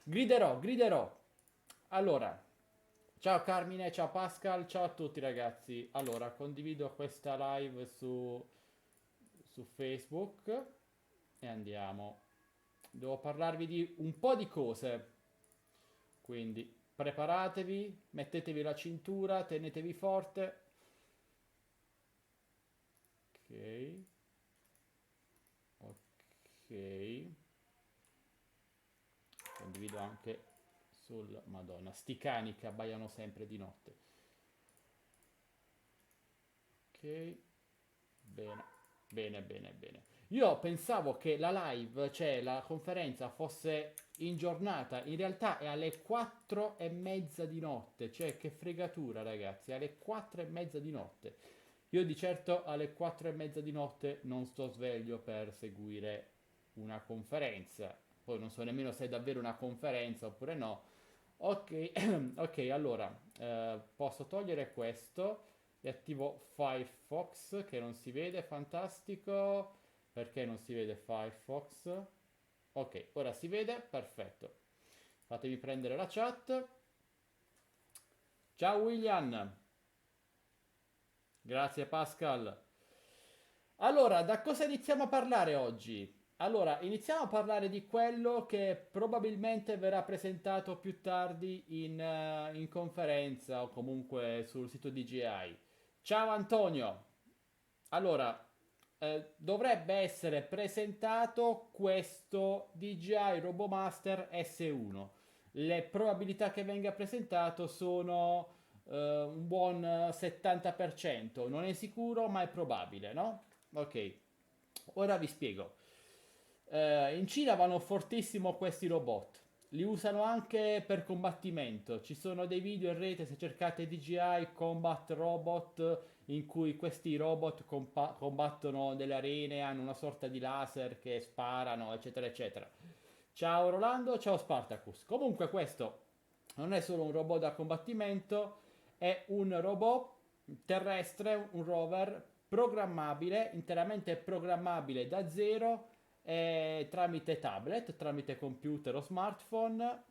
Griderò, griderò. Allora, ciao Carmine, ciao Pascal, ciao a tutti ragazzi. Allora, condivido questa live su Facebook e andiamo. Devo parlarvi di un po' di cose, quindi preparatevi, mettetevi la cintura, tenetevi forte. Ok, ok. Condivido anche sul Madonna. Sti cani che abbaiano sempre di notte. Ok, bene, bene, bene, bene. Io pensavo che la live, cioè la conferenza, fosse in giornata, in realtà è alle 4:30 di notte, cioè che fregatura ragazzi, alle 4:30 di notte. Io di certo alle 4:30 di notte non sto sveglio per seguire una conferenza, poi non so nemmeno se è davvero una conferenza oppure no. Ok, ok, allora posso togliere questo e attivo Firefox che non si vede, fantastico. Perché non si vede Firefox? Ok, ora si vede, perfetto. Fatemi prendere la chat. Ciao William, grazie Pascal. Allora, da cosa iniziamo a parlare oggi? Allora, iniziamo a parlare di quello che probabilmente verrà presentato più tardi in conferenza o comunque sul sito DJI. Ciao Antonio. Allora, dovrebbe essere presentato questo DJI RoboMaster S1. Le probabilità che venga presentato sono un buon 70%. Non è sicuro, ma è probabile, no? Ok, ora vi spiego. In Cina vanno fortissimo questi robot. Li usano anche per combattimento. Ci sono dei video in rete se cercate DJI Combat Robot in cui questi robot combattono delle arene, hanno una sorta di laser che sparano, eccetera, eccetera. Ciao Rolando, ciao Spartacus. Comunque questo non è solo un robot da combattimento, è un robot terrestre, un rover programmabile, interamente programmabile da zero tramite tablet, tramite computer o smartphone,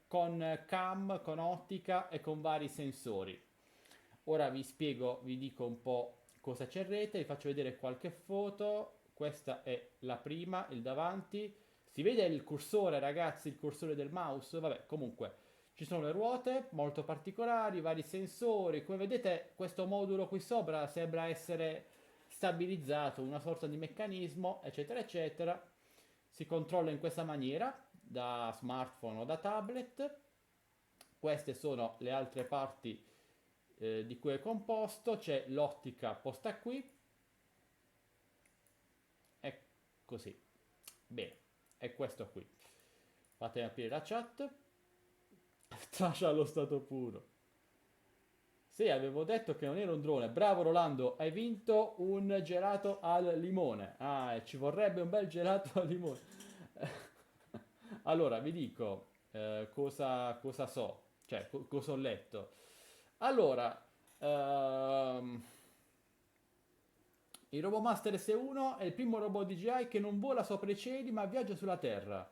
con cam, con ottica e con vari sensori. Ora vi spiego, vi dico un po' cosa c'è in rete, vi faccio vedere qualche foto. Questa è la prima, il davanti. Si vede il cursore, ragazzi, il cursore del mouse? Vabbè, comunque ci sono le ruote molto particolari, vari sensori. Come vedete, questo modulo qui sopra sembra essere stabilizzato, una sorta di meccanismo, eccetera, eccetera. Si controlla in questa maniera da smartphone o da tablet. Queste sono le altre parti di cui è composto. C'è l'ottica posta qui, è così. Bene, è questo qui. Fatemi aprire la chat. Trascia allo stato puro. Sì, avevo detto che non era un drone. Bravo Rolando, hai vinto un gelato al limone. Ah, e ci vorrebbe un bel gelato al limone. Allora, vi dico cosa so, cioè cosa ho letto. Allora, ehm, il RoboMaster S1 è il primo robot DJI che non vola sopra i cieli ma viaggia sulla Terra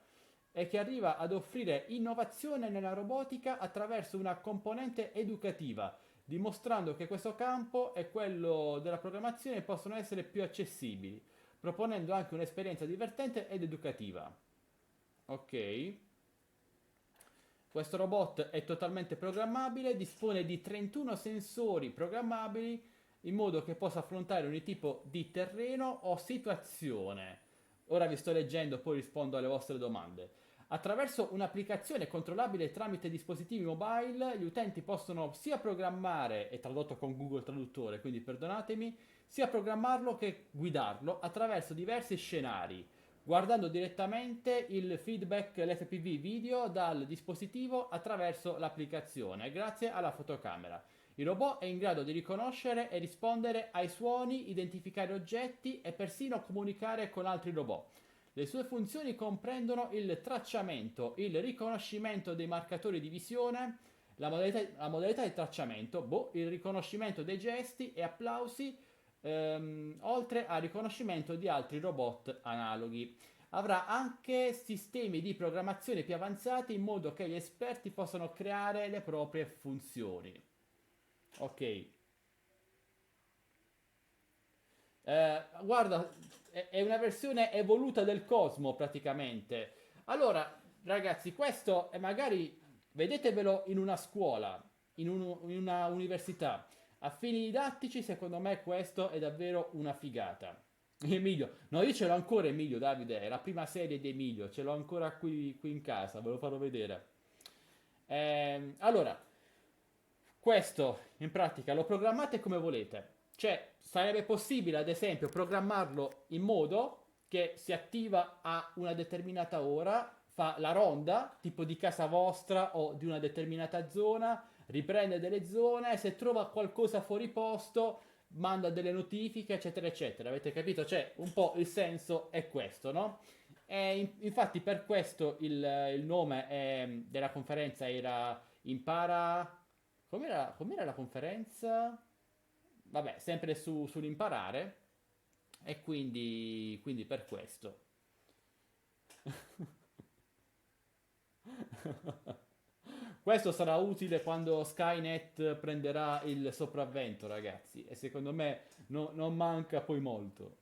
e che arriva ad offrire innovazione nella robotica attraverso una componente educativa, dimostrando che questo campo e quello della programmazione possono essere più accessibili, proponendo anche un'esperienza divertente ed educativa. Ok. Questo robot è totalmente programmabile, dispone di 31 sensori programmabili in modo che possa affrontare ogni tipo di terreno o situazione. Ora vi sto leggendo, poi rispondo alle vostre domande. Attraverso un'applicazione controllabile tramite dispositivi mobile, gli utenti possono sia programmare, è tradotto con Google Traduttore, quindi perdonatemi, sia programmarlo che guidarlo attraverso diversi scenari guardando direttamente il feedback, l'FPV video dal dispositivo attraverso l'applicazione, grazie alla fotocamera. Il robot è in grado di riconoscere e rispondere ai suoni, identificare oggetti e persino comunicare con altri robot. Le sue funzioni comprendono il tracciamento, il riconoscimento dei marcatori di visione, la modalità di tracciamento, il riconoscimento dei gesti e applausi oltre al riconoscimento di altri robot analoghi. avrà anche sistemi di programmazione più avanzati in modo che gli esperti possano creare le proprie funzioni. Ok. Guarda, è una versione evoluta del Cosmo praticamente. Allora, ragazzi, questo è magari vedetevelo in una scuola, in una università. A fini didattici, secondo me, questo è davvero una figata. Emilio, no, io ce l'ho ancora, Emilio Davide, è la prima serie di Emilio, ce l'ho ancora qui in casa, ve lo farò vedere. Allora, questo in pratica lo programmate come volete. Cioè, sarebbe possibile, ad esempio, programmarlo in modo che si attiva a una determinata ora, fa la ronda, tipo di casa vostra o di una determinata zona, riprende delle zone e se trova qualcosa fuori posto, manda delle notifiche, eccetera, eccetera. Avete capito? Cioè, un po' il senso è questo, no? E infatti per questo il nome della conferenza era Impara... com'era la conferenza? Vabbè, sempre sull'imparare e quindi per questo. Questo sarà utile quando Skynet prenderà il sopravvento, ragazzi, e secondo me non manca poi molto.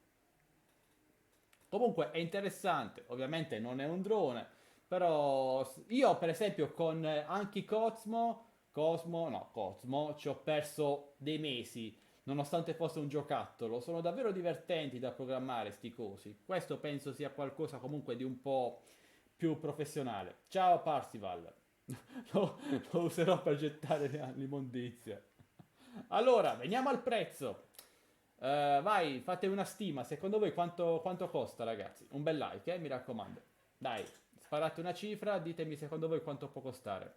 Comunque è interessante, ovviamente non è un drone, però io per esempio con anche Cosmo, ci ho perso dei mesi, nonostante fosse un giocattolo, sono davvero divertenti da programmare sti cosi. Questo penso sia qualcosa comunque di un po' più professionale. Ciao Parsival, lo, lo userò per gettare l'immondizia. Allora, veniamo al prezzo. Vai, fate una stima. Secondo voi quanto costa, ragazzi? Un bel like, mi raccomando. Dai, sparate una cifra, ditemi secondo voi quanto può costare.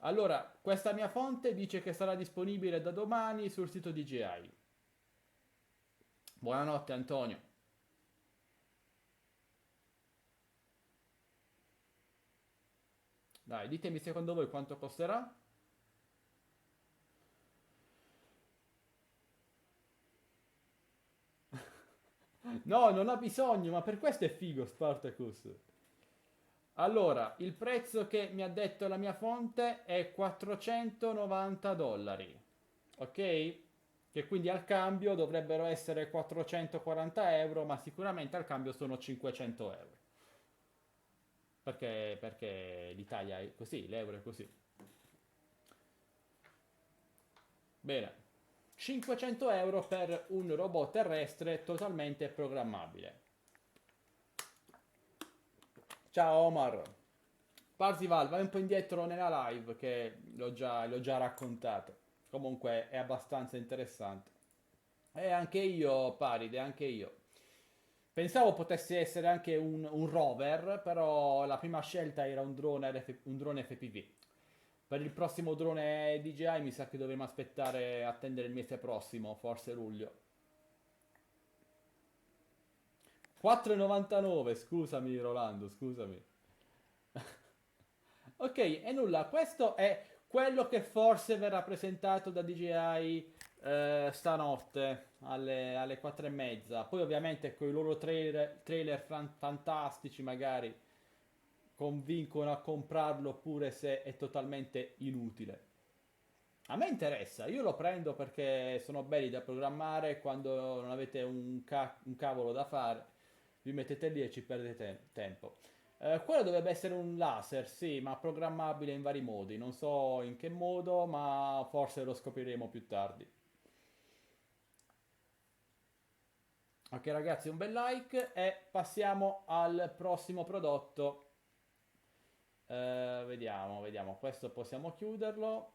Allora, questa mia fonte dice che sarà disponibile da domani sul sito DJI. Buonanotte, Antonio. Dai, ditemi secondo voi quanto costerà. No, non ha bisogno, ma per questo è figo Spartacus. Allora, il prezzo che mi ha detto la mia fonte è 490 dollari, ok? Che quindi al cambio dovrebbero essere 440 euro, ma sicuramente al cambio sono 500 euro. Perché l'Italia è così, l'euro è così. Bene, 500 euro per un robot terrestre totalmente programmabile. Ciao Omar. Parzival, vai un po' indietro nella live che l'ho già raccontato. Comunque è abbastanza interessante. E anche io, Paride, anche io. Pensavo potesse essere anche un rover, però la prima scelta era un drone FPV. Per il prossimo drone DJI mi sa che dovremo aspettare, attendere il mese prossimo, forse luglio. 4,99, scusami Rolando, scusami. Ok, e nulla, questo è quello che forse verrà presentato da DJI stanotte alle 4 e mezza. Poi ovviamente con i loro trailer fantastici magari convincono a comprarlo pure se è totalmente inutile. A me interessa, io lo prendo perché sono belli da programmare quando non avete un cavolo da fare, vi mettete lì e ci perdete tempo. Quello dovrebbe essere un laser, sì, ma programmabile in vari modi, non so in che modo, ma forse lo scopriremo più tardi. Ok ragazzi, un bel like e passiamo al prossimo prodotto. Vediamo, questo possiamo chiuderlo.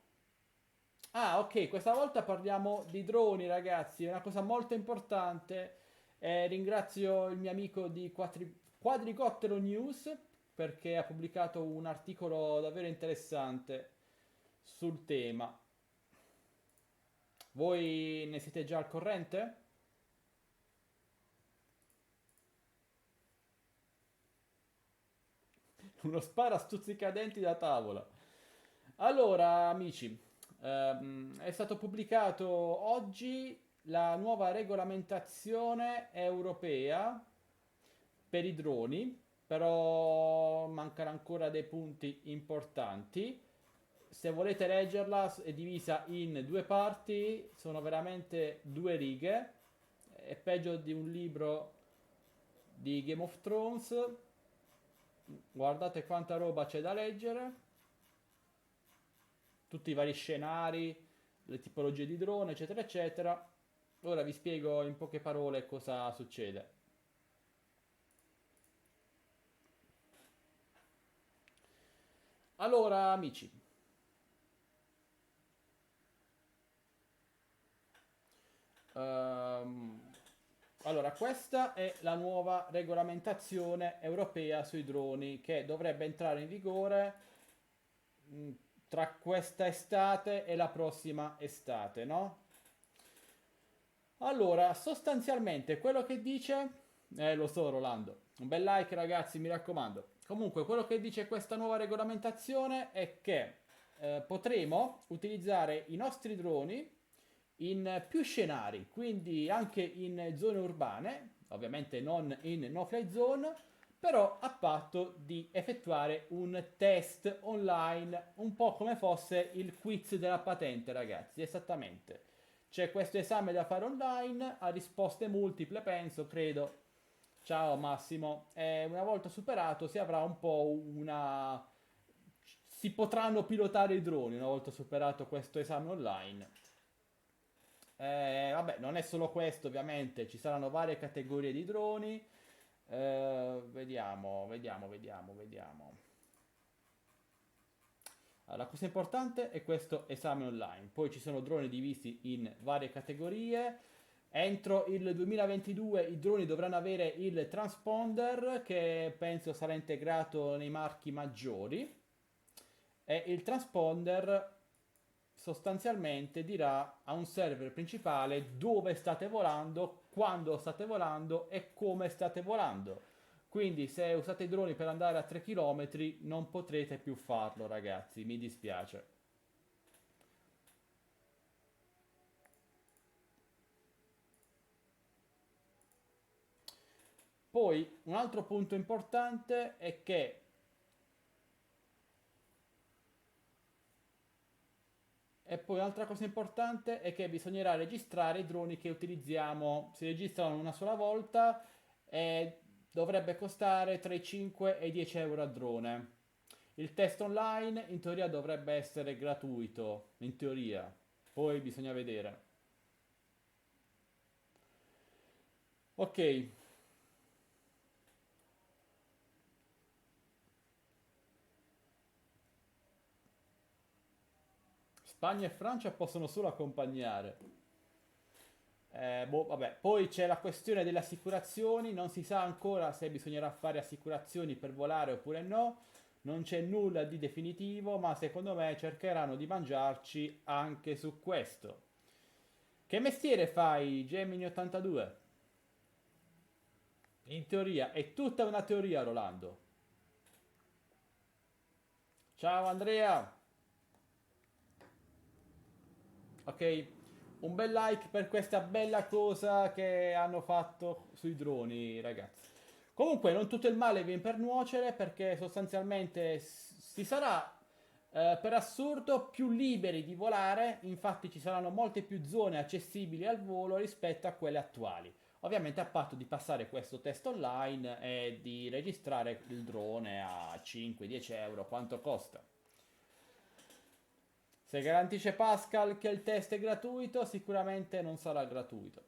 Ah, ok, questa volta parliamo di droni, ragazzi, è una cosa molto importante. Ringrazio il mio amico di Quadricottero News perché ha pubblicato un articolo davvero interessante sul tema. Voi ne siete già al corrente? Uno spara stuzzicadenti da tavola. Allora, amici, è stato pubblicato oggi la nuova regolamentazione europea per i droni, però mancano ancora dei punti importanti. Se volete leggerla, è divisa in due parti, sono veramente due righe, è peggio di un libro di Game of Thrones. Guardate quanta roba c'è da leggere, tutti i vari scenari, le tipologie di drone, eccetera, eccetera. Ora vi spiego in poche parole cosa succede. Allora, amici, ehm, allora, questa è la nuova regolamentazione europea sui droni che dovrebbe entrare in vigore mh, tra questa estate e la prossima estate, no? Allora, sostanzialmente quello che dice, lo so Rolando, un bel like ragazzi, mi raccomando. Comunque, quello che dice questa nuova regolamentazione è che potremo utilizzare i nostri droni in più scenari, quindi anche in zone urbane, ovviamente non in no-fly zone, però a patto di effettuare un test online, un po' come fosse il quiz della patente, ragazzi, esattamente. C'è questo esame da fare online, a risposte multiple, penso, credo. Ciao Massimo. E una volta superato si avrà un po' una... Si potranno pilotare i droni una volta superato questo esame online. Vabbè, non è solo questo, ovviamente, ci saranno varie categorie di droni. Vediamo. Allora, la cosa importante è questo esame online. Poi ci sono droni divisi in varie categorie. Entro il 2022 i droni dovranno avere il transponder che penso sarà integrato nei marchi maggiori e il transponder sostanzialmente dirà a un server principale dove state volando, quando state volando e come state volando. Quindi se usate i droni per andare a 3 km non potrete più farlo, ragazzi, mi dispiace. Poi un altro punto importante è che E poi un'altra cosa importante è che bisognerà registrare i droni che utilizziamo. Si registrano una sola volta e dovrebbe costare tra i 5 e i 10 euro a drone. Il test online in teoria dovrebbe essere gratuito, in teoria. Poi bisogna vedere. Ok, Spagna e Francia possono solo accompagnare. Boh, vabbè. Poi c'è la questione delle assicurazioni, non si sa ancora se bisognerà fare assicurazioni per volare oppure no, non c'è nulla di definitivo, ma secondo me cercheranno di mangiarci anche su questo. Che mestiere fai, Gemini 82? In teoria, è tutta una teoria, Rolando. Ciao Andrea, ok? Un bel like per questa bella cosa che hanno fatto sui droni, ragazzi. Comunque, non tutto il male viene per nuocere perché sostanzialmente si sarà per assurdo più liberi di volare, infatti ci saranno molte più zone accessibili al volo rispetto a quelle attuali. Ovviamente a patto di passare questo test online e di registrare il drone a 5-10 euro, quanto costa. Se garantisce Pascal che il test è gratuito, sicuramente non sarà gratuito.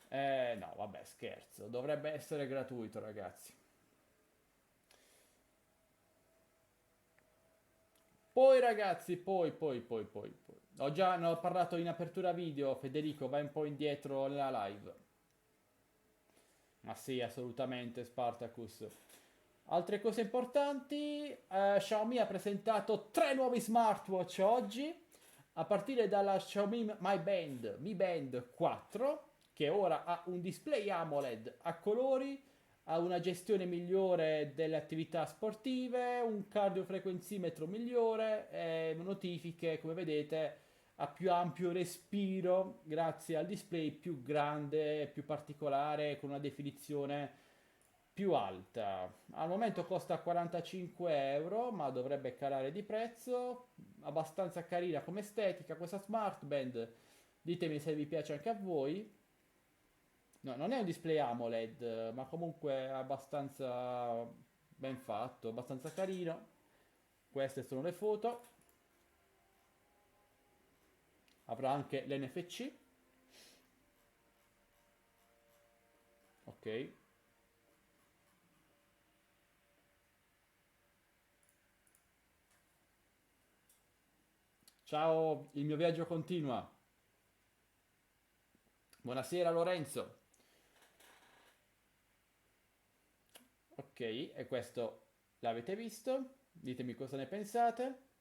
No, vabbè, scherzo, dovrebbe essere gratuito, ragazzi. Poi, ragazzi, poi. Ne ho parlato in apertura video, Federico, vai un po' indietro nella live. Ma sì, assolutamente, Spartacus. Altre cose importanti, Xiaomi ha presentato tre nuovi smartwatch oggi, a partire dalla Xiaomi Mi Band 4, che ora ha un display AMOLED a colori, ha una gestione migliore delle attività sportive, un cardiofrequenzimetro migliore e notifiche, come vedete, ha più ampio respiro grazie al display più grande, più particolare, con una definizione più alta. Al momento costa 45 euro, ma dovrebbe calare di prezzo. Abbastanza carina come estetica questa Smart Band. Ditemi se vi piace anche a voi. No, non è un display AMOLED, ma comunque è abbastanza ben fatto, abbastanza carino. Queste sono le foto. Avrà anche l'NFC. Ok. Ciao, il mio viaggio continua. Buonasera Lorenzo. Ok, e questo l'avete visto? Ditemi cosa ne pensate.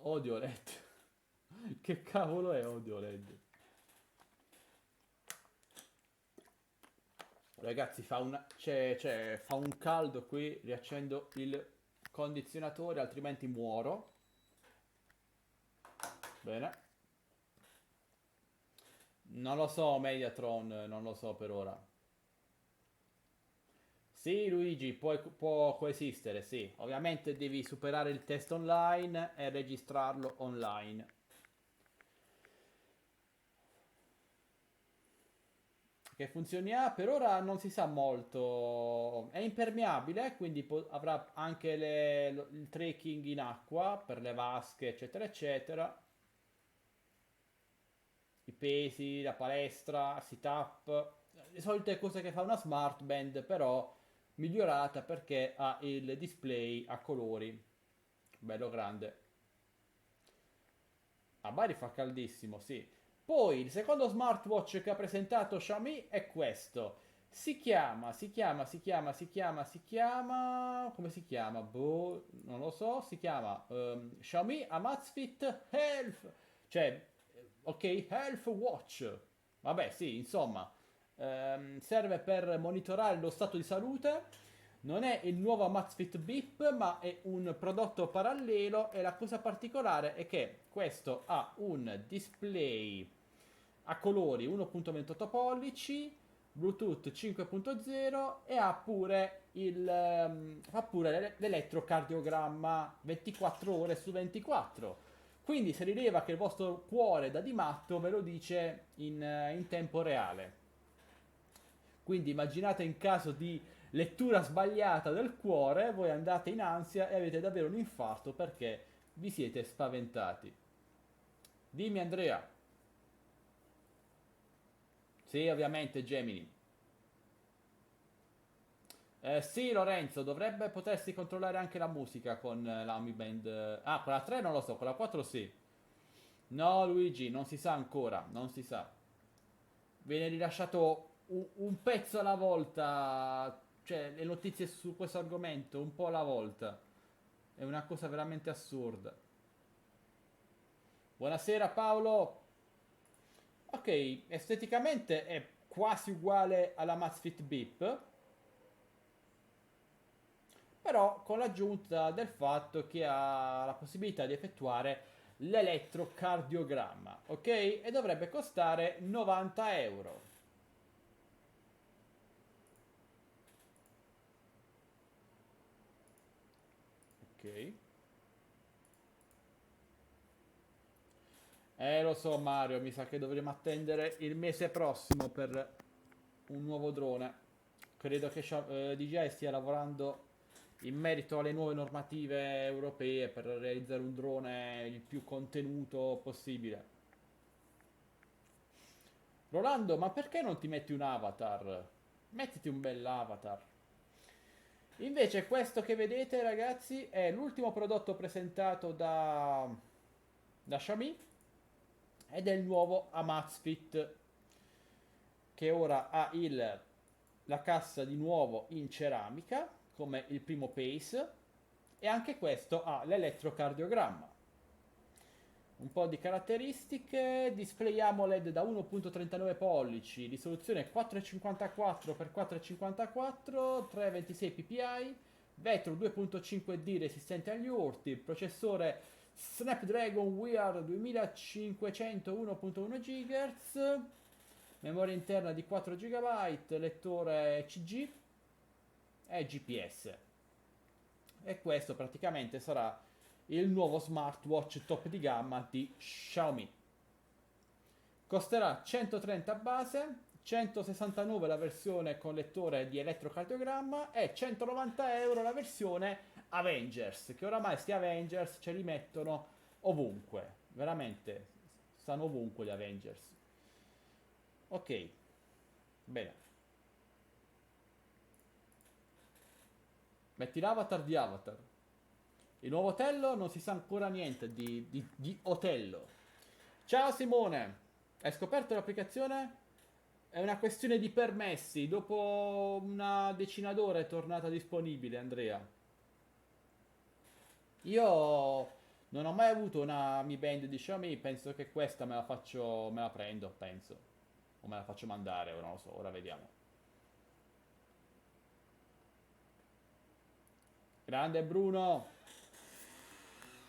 Odio LED. Che cavolo è odio LED? Ragazzi, fa un caldo qui, riaccendo il condizionatore, altrimenti muoro. Bene. Non lo so, Mediatron, non lo so per ora. Sì, Luigi, può coesistere, sì. Ovviamente devi superare il test online e registrarlo online. Che funzioni ha? Per ora non si sa molto. È impermeabile, quindi avrà anche il trekking in acqua per le vasche, eccetera, eccetera. I pesi, la palestra, sit-up, le solite cose che fa una smart band, però migliorata perché ha il display a colori, bello grande. A Bari fa caldissimo, sì. Poi il secondo smartwatch che ha presentato Xiaomi è questo. Come si chiama? Boh, non lo so. Si chiama Xiaomi Amazfit Health. Cioè, ok, Health Watch. Vabbè, sì, insomma, serve per monitorare lo stato di salute. Non è il nuovo Amazfit Beep, ma è un prodotto parallelo e la cosa particolare è che questo ha un display a colori 1.28 pollici, Bluetooth 5.0 e fa pure l'elettrocardiogramma 24 ore su 24. Quindi si rileva che il vostro cuore da di matto ve lo dice in tempo reale. Quindi immaginate in caso di lettura sbagliata del cuore, voi andate in ansia e avete davvero un infarto perché vi siete spaventati. Dimmi Andrea. Sì, ovviamente Gemini. Sì, Lorenzo, dovrebbe potersi controllare anche la musica con la Mi Band. Ah, con la 3 non lo so, con la 4 sì. No, Luigi, non si sa ancora, non si sa. Viene rilasciato un pezzo alla volta, cioè le notizie su questo argomento, un po' alla volta. È una cosa veramente assurda. Buonasera Paolo. Ok, esteticamente è quasi uguale alla Mazfit Beep, però con l'aggiunta del fatto che ha la possibilità di effettuare l'elettrocardiogramma, ok? E dovrebbe costare 90 euro. Ok. Lo so Mario, mi sa che dovremo attendere il mese prossimo per un nuovo drone. Credo che DJI stia lavorando in merito alle nuove normative europee per realizzare un drone il più contenuto possibile. Rolando, ma perché non ti metti un avatar? Mettiti un bel avatar. Invece questo che vedete ragazzi è l'ultimo prodotto presentato da Xiaomi ed è il nuovo Amazfit che ora ha la cassa di nuovo in ceramica come il primo Pace e anche questo ha l'elettrocardiogramma. Un po' di caratteristiche: display AMOLED da 1.39 pollici, risoluzione 454x454, 326 ppi, vetro 2.5D resistente agli urti, processore Snapdragon Wear 2500 1.1 GHz, memoria interna di 4 GB, lettore CG e GPS. E questo praticamente sarà il nuovo smartwatch top di gamma di Xiaomi. Costerà 130 base, 169 la versione con lettore di elettrocardiogramma e 190 euro la versione Avengers, che oramai sti Avengers ce li mettono ovunque, veramente stanno ovunque gli Avengers. Ok, bene. Metti l'avatar di Avatar. Il nuovo Otello non si sa ancora niente di Otello. Ciao Simone, hai scoperto l'applicazione? È una questione di permessi. Dopo una decina d'ore è tornata disponibile, Andrea. Io non ho mai avuto una Mi Band di Xiaomi. Penso che questa me la prendo, penso. O me la faccio mandare, o non lo so, ora vediamo. Grande Bruno.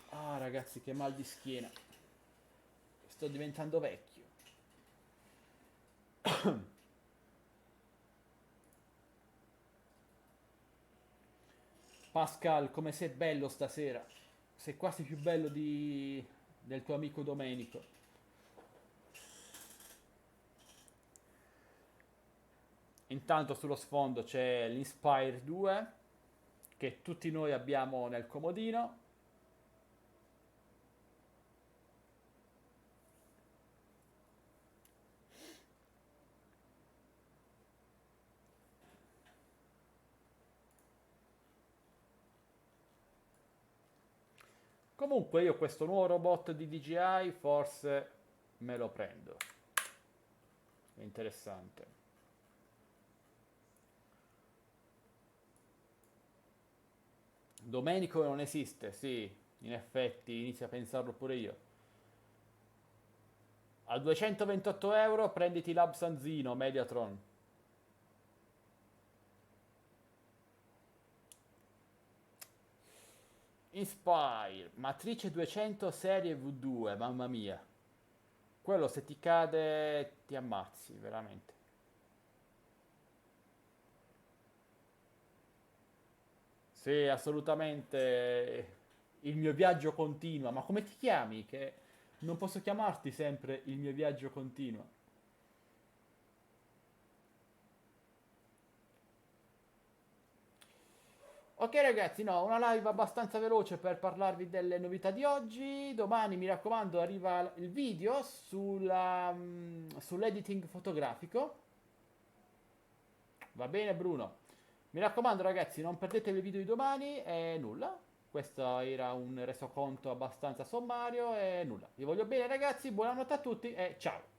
Ah, ragazzi, che mal di schiena. Sto diventando vecchio. Pascal, come sei bello stasera. Sei quasi più bello del tuo amico Domenico. Intanto sullo sfondo c'è l'Inspire 2 che tutti noi abbiamo nel comodino. Comunque io questo nuovo robot di DJI forse me lo prendo. È interessante. Domenico non esiste, sì, in effetti inizio a pensarlo pure io. A 228 euro prenditi l'Absanzino Mediatron. Inspire, matrice 200 serie V2, mamma mia. Quello se ti cade ti ammazzi, veramente. Sì, assolutamente. Il mio viaggio continua. Ma come ti chiami? Che non posso chiamarti sempre il mio viaggio continua. Ok ragazzi, no, una live abbastanza veloce per parlarvi delle novità di oggi. Domani, mi raccomando, arriva il video sull'editing fotografico. Va bene Bruno? Mi raccomando ragazzi, non perdete il video di domani e nulla. Questo era un resoconto abbastanza sommario e nulla. Vi voglio bene ragazzi, buonanotte a tutti e ciao!